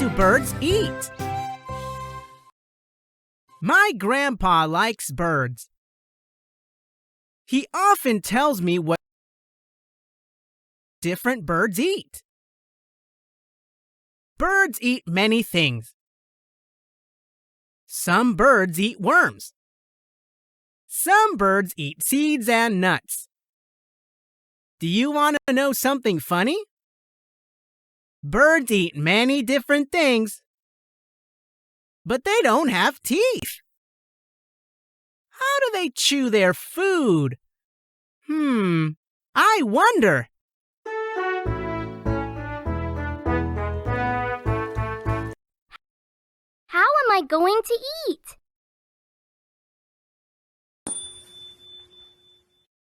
do birds eat? My grandpa likes birds. He often tells me what different birds eat. Birds eat many things. Some birds eat worms. Some birds eat seeds and nuts. Do you want to know something funny? Birds eat many different things, but they don't have teeth. How do they chew their food? I wonder. How am I going to eat?